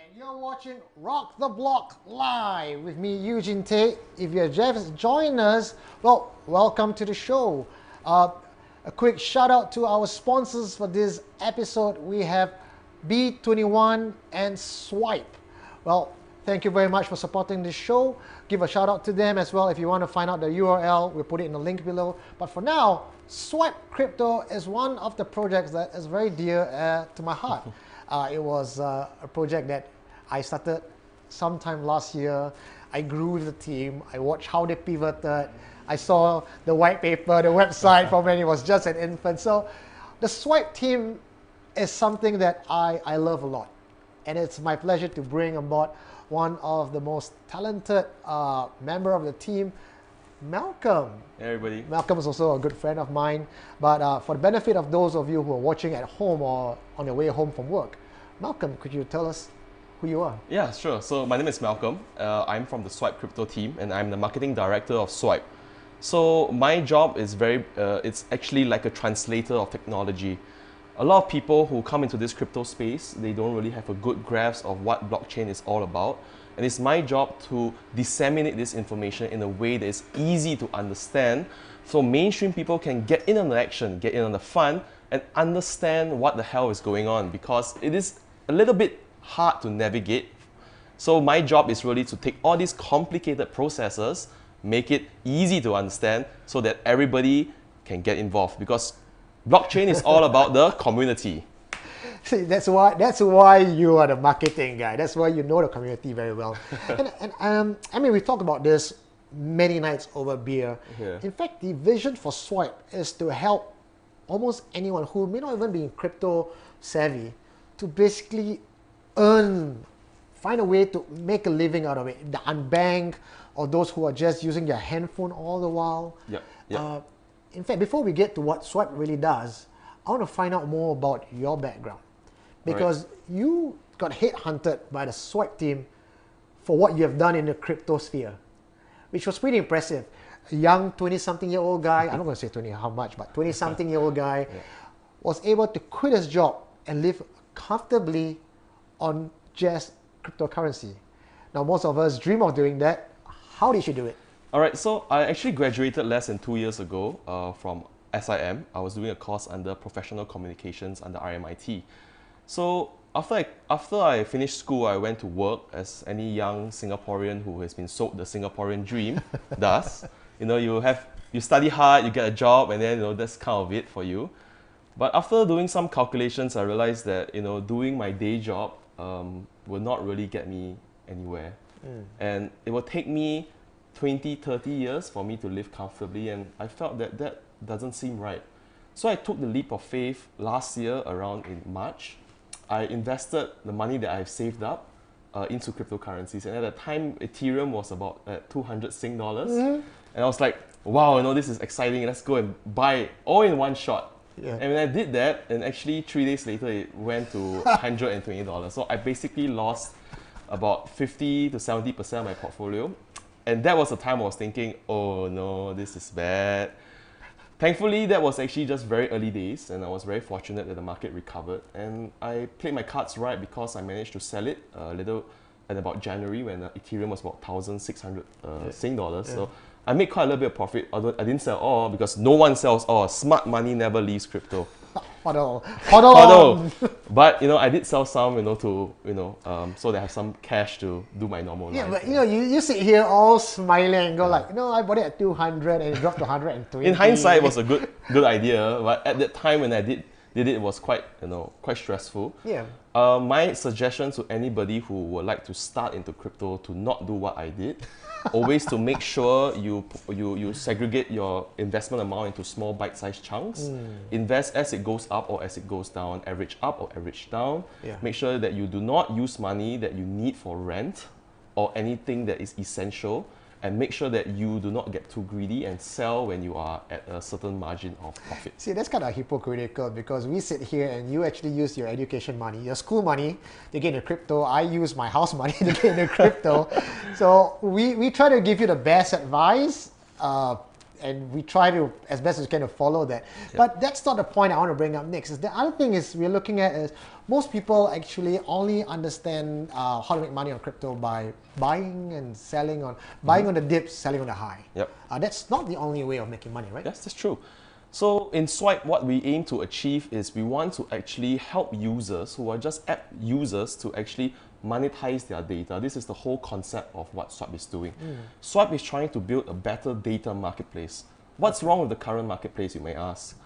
And you're watching Rock the Block Live with me, Eugene Tate. If you're just joined us, well, welcome to the show. A quick shout out to our sponsors for this episode. We have B21 and Swipe. Well, thank you very much for supporting this show. Give a shout out to them as well. If you want to find out the URL, we'll put it in the link below. But for now, Swipe Crypto is one of the projects that is very dear to my heart. It was a project that I started sometime last year. I grew with the team. I watched how they pivoted. I saw the white paper, the website from when it was just an infant. So the Swipe team is something that I love a lot. And it's my pleasure to bring on board one of the most talented member of the team, Malcolm. Hey everybody. Malcolm is also a good friend of mine. But for the benefit of those of you who are watching at home or on your way home from work, Malcolm, could you tell us who you are? Yeah, sure. So my name is Malcolm. I'm from the Swipe Crypto team and I'm the marketing director of Swipe. So my job is it's actually like a translator of technology. A lot of people who come into this crypto space, they don't really have a good grasp of what blockchain is all about. And it's my job to disseminate this information in a way that is easy to understand so mainstream people can get in on the action, get in on the fun, and understand what the hell is going on, because it is a little bit hard to navigate. So my job is really to take all these complicated processes, make it easy to understand so that everybody can get involved, because blockchain is all about the community. See, that's why you are the marketing guy. That's why you know the community very well. I mean, we talked about this many nights over beer. Yeah. In fact, the vision for Swipe is to help almost anyone who may not even be crypto savvy to basically find a way to make a living out of it. The unbanked or those who are just using their handphone all the while. Yeah. In fact, before we get to what Swipe really does, I want to find out more about your background. Because you got headhunted by the Swipe team for what you have done in the crypto sphere, which was pretty impressive. A young 20-something-year-old guy, I'm not going to say 20 how much, but 20-something-year-old guy was able to quit his job and live comfortably on just cryptocurrency. Now, most of us dream of doing that. How did you do it? All right, so I actually graduated less than 2 years ago from SIM. I was doing a course under Professional Communications under RMIT. So after I finished school, I went to work as any young Singaporean who has been sold the Singaporean dream does. You know, you study hard, you get a job, and then that's kind of it for you. But after doing some calculations, I realized that doing my day job will not really get me anywhere. And it will take me 20, 30 years for me to live comfortably, and I felt that that doesn't seem right. So I took the leap of faith last year around in March. I invested the money that I've saved up into cryptocurrencies, and at the time Ethereum was about at 200 Sing dollars. And I was like, wow, this is exciting, let's go and buy it all in one shot. And when I did that, and actually 3 days later it went to $120. So I basically lost about 50 to 70% of my portfolio. And that was the time I was thinking, oh no, this is bad. Thankfully, that was actually just very early days, and I was very fortunate that the market recovered. And I played my cards right because I managed to sell it a little at about January when Ethereum was about 1,600 Sing dollars. So I made quite a little bit of profit, although I didn't sell all because no one sells all. Smart money never leaves crypto. Hold on. But I did sell some, so that I have some cash to do my normal life. But you sit here all smiling and go like, I bought it at 200 and it dropped to 120. In hindsight, it was a good idea, but at that time when I did it was quite stressful. My suggestion to anybody who would like to start into crypto to not do what I did, always to make sure you segregate your investment amount into small bite-sized chunks. Invest as it goes up or as it goes down, average up or average down. Make sure that you do not use money that you need for rent or anything that is essential, and make sure that you do not get too greedy and sell when you are at a certain margin of profit. See, that's kind of hypocritical because we sit here and you actually use your education money, your school money to get into crypto. I use my house money to get into crypto. So we try to give you the best advice. and we try to, as best as we can, to follow that. Yeah. But that's not the point I want to bring up next. Is the other thing is we're looking at is most people actually only understand how to make money on crypto by buying and selling on, buying on the dips, selling on the high. Yep. That's not the only way of making money, right? Yes, that's true. So in Swipe, what we aim to achieve is we want to actually help users who are just app users to actually monetize their data. This is the whole concept of what Swipe is doing. Swipe is trying to build a better data marketplace. What's wrong with the current marketplace, you may ask?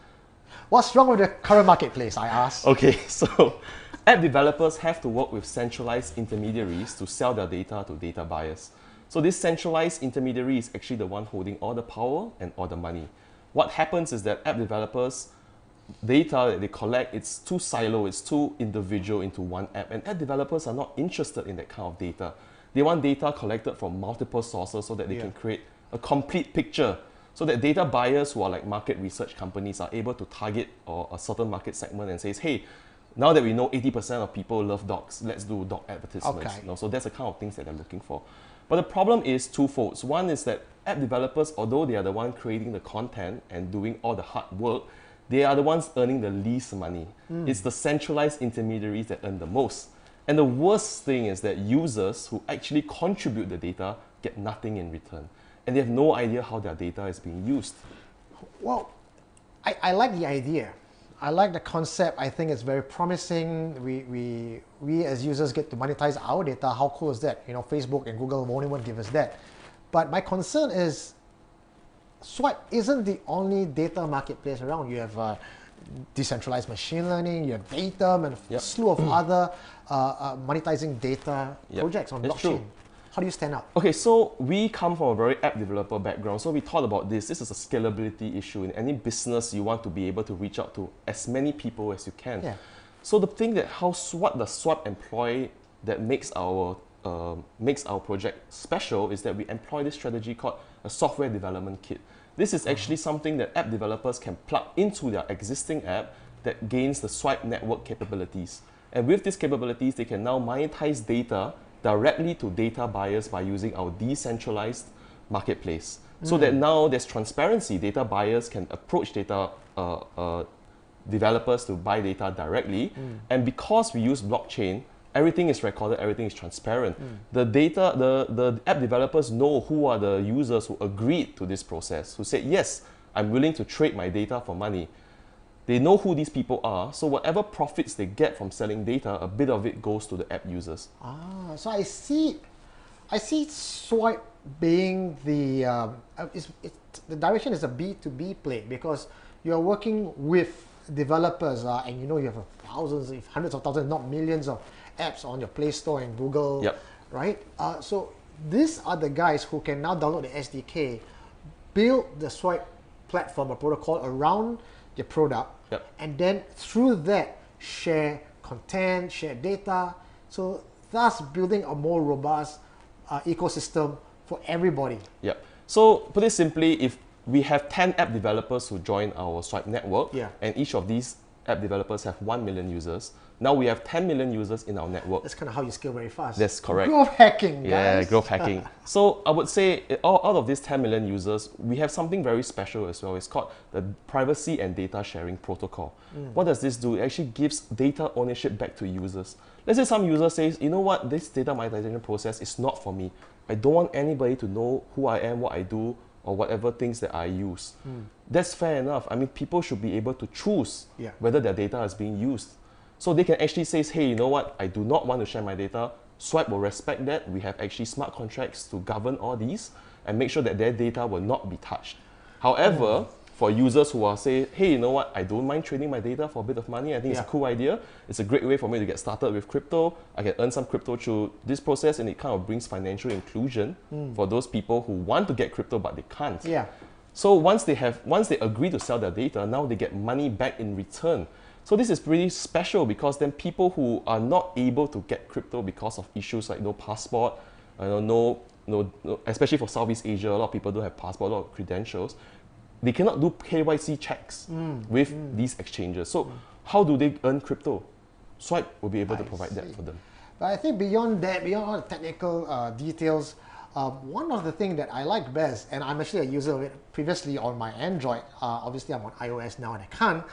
What's wrong with the current marketplace, I ask? Okay, so app developers have to work with centralized intermediaries to sell their data to data buyers. So this centralized intermediary is actually the one holding all the power and all the money. What happens is that app developers, data that they collect, it's too silo, it's too individual into one app, and app developers are not interested in that kind of data. They want data collected from multiple sources so that they can create a complete picture, so that data buyers who are like market research companies are able to target a certain market segment and says, hey, now that we know 80% of people love dogs, let's do dog advertisements. Okay. You know, so that's the kind of things that they're looking for. But the problem is twofold. One is that app developers, although they are the one creating the content and doing all the hard work, they are the ones earning the least money. It's the centralized intermediaries that earn the most. And the worst thing is that users who actually contribute the data get nothing in return. And they have no idea how their data is being used. Well, I like the idea. I like the concept. I think it's very promising. We as users get to monetize our data. How cool is that? You know, Facebook and Google won't even give us that. But my concern is Swipe isn't the only data marketplace around. You have decentralized machine learning, you have Datum, and a slew of other monetizing data projects on That's blockchain. true. How do you stand out? Okay, so we come from a very app developer background. So we thought about this. This is a scalability issue. In any business, you want to be able to reach out to as many people as you can. Yeah. So the thing that what the Swipe employ that makes our project special is that we employ this strategy called a software development kit. This is actually something that app developers can plug into their existing app that gains the Swipe network capabilities. And with these capabilities, they can now monetize data directly to data buyers by using our decentralized marketplace. So that now there's transparency. Data buyers can approach data developers to buy data directly. And because we use blockchain, everything is recorded, everything is transparent. The app developers know who are the users who agreed to this process, who said, yes, I'm willing to trade my data for money. They know who these people are, so whatever profits they get from selling data, a bit of it goes to the app users. So I see Swipe being the direction is a B2B play, because you're working with developers and you know you have thousands, if hundreds of thousands, not millions of apps on your Play Store and Google, right? So these are the guys who can now download the SDK, build the Swipe platform or protocol around your product, and then through that share content, share data, so thus building a more robust ecosystem for everybody. So put it simply, if we have 10 app developers who join our Swipe network, and each of these app developers have 1 million users, now we have 10 million users in our network. That's kind of how you scale very fast. That's correct. Growth hacking, guys. Yeah, growth hacking. So I would say out of these 10 million users, we have something very special as well. It's called the Privacy and Data Sharing Protocol. What does this do? It actually gives data ownership back to users. Let's say some user says, you know what, this data monetization process is not for me. I don't want anybody to know who I am, what I do, or whatever things that I use. That's fair enough. I mean, people should be able to choose whether their data is being used. So they can actually say, hey, you know what, I do not want to share my data. Swipe will respect that. We have actually smart contracts to govern all these and make sure that their data will not be touched. However, for users who are say, hey, you know what, I don't mind trading my data for a bit of money. I think it's a cool idea. It's a great way for me to get started with crypto. I can earn some crypto through this process, and it kind of brings financial inclusion for those people who want to get crypto but they can't. So once they agree to sell their data, now they get money back in return. So this is pretty special, because then people who are not able to get crypto because of issues like no passport, especially for Southeast Asia, a lot of people don't have passport, a lot of credentials. They cannot do KYC checks with these exchanges. So how do they earn crypto? Swipe will be able to provide that for them. But I think beyond that, beyond all the technical details, one of the things that I like best, and I'm actually a user of it previously on my Android, obviously I'm on iOS now and I can't,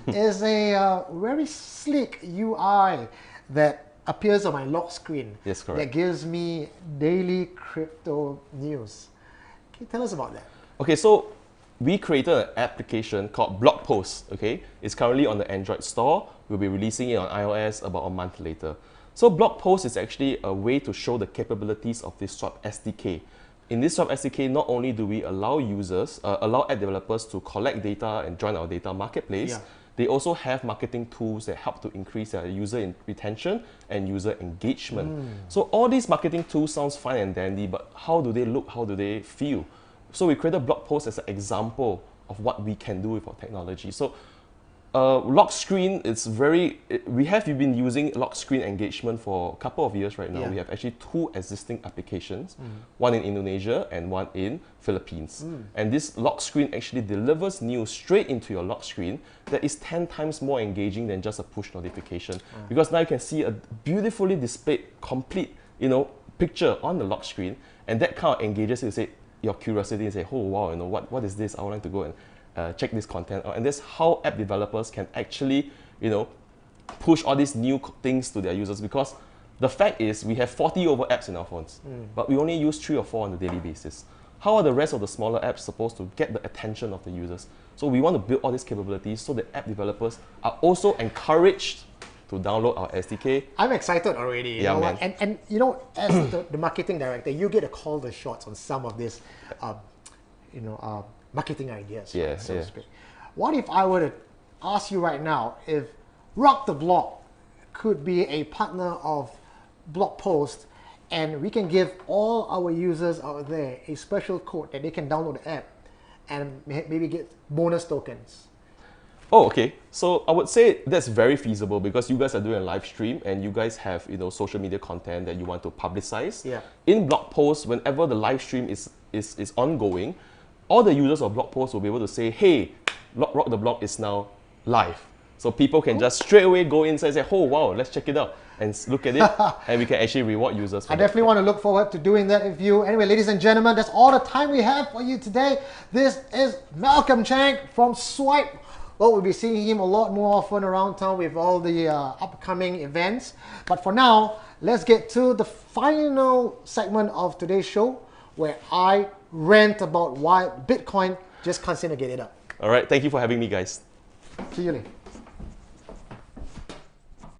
is a very sleek UI that appears on my lock screen. Yes, correct. That gives me daily crypto news. Can you tell us about that? Okay, so we created an application called BlockPost. Okay, it's currently on the Android store. We'll be releasing it on iOS about a month later. So BlockPost is actually a way to show the capabilities of this Swap SDK. In this Swap SDK, not only do we allow users, allow app developers to collect data and join our data marketplace, Yeah. they also have marketing tools that help to increase their user retention and user engagement. So all these marketing tools sounds fine and dandy, but how do they look? How do they feel? So we created BlockPost as an example of what we can do with our technology. So lock screen, we've been using lock screen engagement for a couple of years right now. Yeah. We have actually 2 existing applications, one in Indonesia and one in Philippines. And this lock screen actually delivers news straight into your lock screen that is 10 times more engaging than just a push notification. Because now you can see a beautifully displayed, complete, picture on the lock screen, and that kind of engages you to say your curiosity and say, oh wow, what is this? I would like to go and check this content out. And that's how app developers can actually, push all these new things to their users, because the fact is we have 40 over apps in our phones, but we only use 3 or 4 on a daily basis. How are the rest of the smaller apps supposed to get the attention of the users? So we want to build all these capabilities so that app developers are also encouraged to download our SDK. I'm excited already. You Yeah, know man. what? And as the marketing director, you get to call the shots on some of these, marketing ideas, Yeah, right, so yeah. to speak. What if I were to ask you right now if Rock the Block could be a partner of BlockPost, and we can give all our users out there a special code that they can download the app and maybe get bonus tokens? Oh, okay. So I would say that's very feasible because you guys are doing a live stream and you guys have social media content that you want to publicize. Yeah. In BlockPost, whenever the live stream is ongoing, all the users of BlockPost will be able to say, hey, Rock the Block is now live. So people can just straight away go inside and say, oh wow, let's check it out and look at it, and we can actually reward users for I that. definitely want to look forward to doing that with you. Anyway, ladies and gentlemen, that's all the time we have for you today. This is Malcolm Chang from Swipe. Well, we'll be seeing him a lot more often around town with all the upcoming events. But for now, let's get to the final segment of today's show, where I rant about why Bitcoin just can't seem to get it up. All right, thank you for having me, guys. See you later.